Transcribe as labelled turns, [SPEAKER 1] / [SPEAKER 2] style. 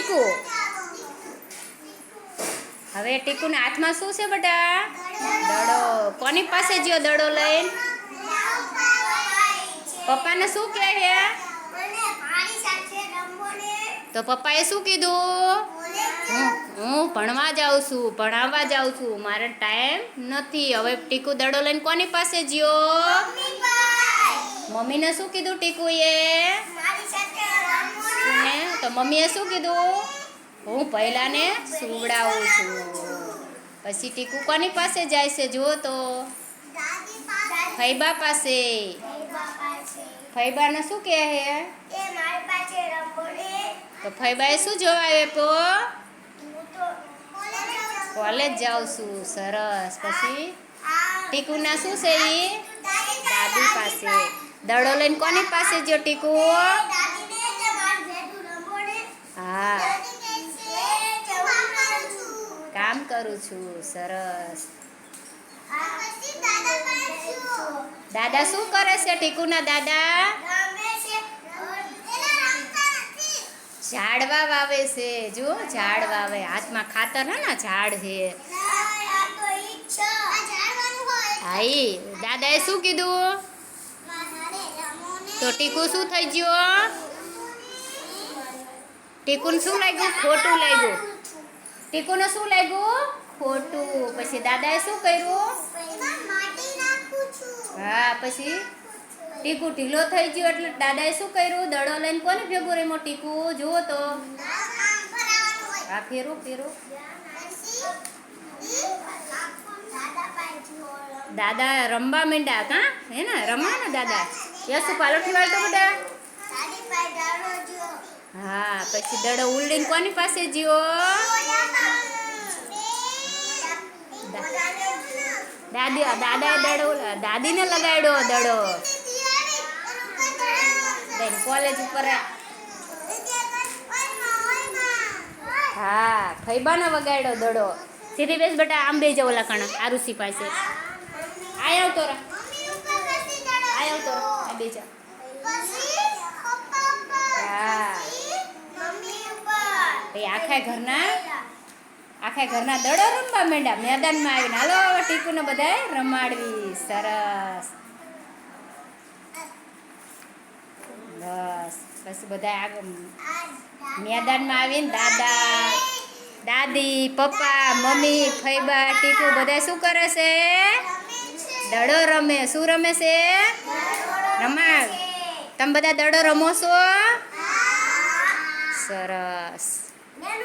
[SPEAKER 1] ટીકુ. હવે ટીકુના હાથમાં શું છે બેટા? દડો. કોની પાસે ગયો દડો લઈને? પપ્પાને શું કહે છે? તો પપ્પાએ શું કીધું? હું ભણવા જાઉં છું, ભણાવવા જાઉં છું, મારે ટાઈમ નથી. હવે ટીકુ દડો લઈને કોની પાસે ગયો? મમ્મીને શું કીધું ટીકુએ? તો મમ્મીએ શું કીધું? હું પહેલાને સુવડાવું છું. પછી ટીકુ કોની પાસે જાય છે જુઓ તો? ફૈબા પાસે. ફૈબાને શું કહે છે? તો ફૈબાએ શું જવાબ આપ્યો? કોલેજ જાઉં છું. સરસ. પછી ટીકુના શું છે? દાદી પાસે. દડો લઈને કોની પાસે ગયો ટીકુ? હા, કામ કરું છું. સરસ. દાદા શું કરે છે ટીકુના દાદા? ઝાડવા વાવે છે. જો ઝાડ વાવે, હાથમાં ખાતર હે ને, ઝાડ છે. હા, દાદાએ શું કીધું? તો ટીકુ શું થઈ ગયો? ટીકુને શું લાગ્યું? ખોટું લાગ્યું. ટીકુને શું લાગ્યું? ખોટું. પછી દાદાએ શું કર્યું? હા, પછી ટીકુ ઢીલો થઈ ગયો એટલે દાદાએ શું કર્યું? દડો લઈને કોને ભેગું રમ્યો ટીકુ? જુઓ તો. હા, ફેરું ફેરું. દાદા રમવા માંડ્યા. કા હે ને, રમવા ને દાદા. યસુ પાલોઠી વાળતો બધા. હા, પછી દડો ઉલડીને કોની પાસે ગયો? દાદાએ દડો દાદીને લગાડ્યો દડો. કોલેજ ઉપર. હા, ફૈબાને વગાડ્યો દડો. સીધી બેસ બેટા, આમ બે જાવ ઓલા કણા આરુષી પાસે. આય આવતો રા, આય આવતો રા, આ બે જા. હા, આખા ઘરના દડો રમવા માંડ્યા. મેદાનમાં આવીને હાલો હવે ટીકુને બધાય રમાડવી. સરસ. બસ પછી બધા મેદાનમાં આવીને દાદા, દાદી, પપ્પા, મમ્મી, ફૈબા, ટીકુ બધા શું કરે છે? દડો રમે. શું રમે છે? રમાડ. તમે બધા દડો રમો છો? સરસ.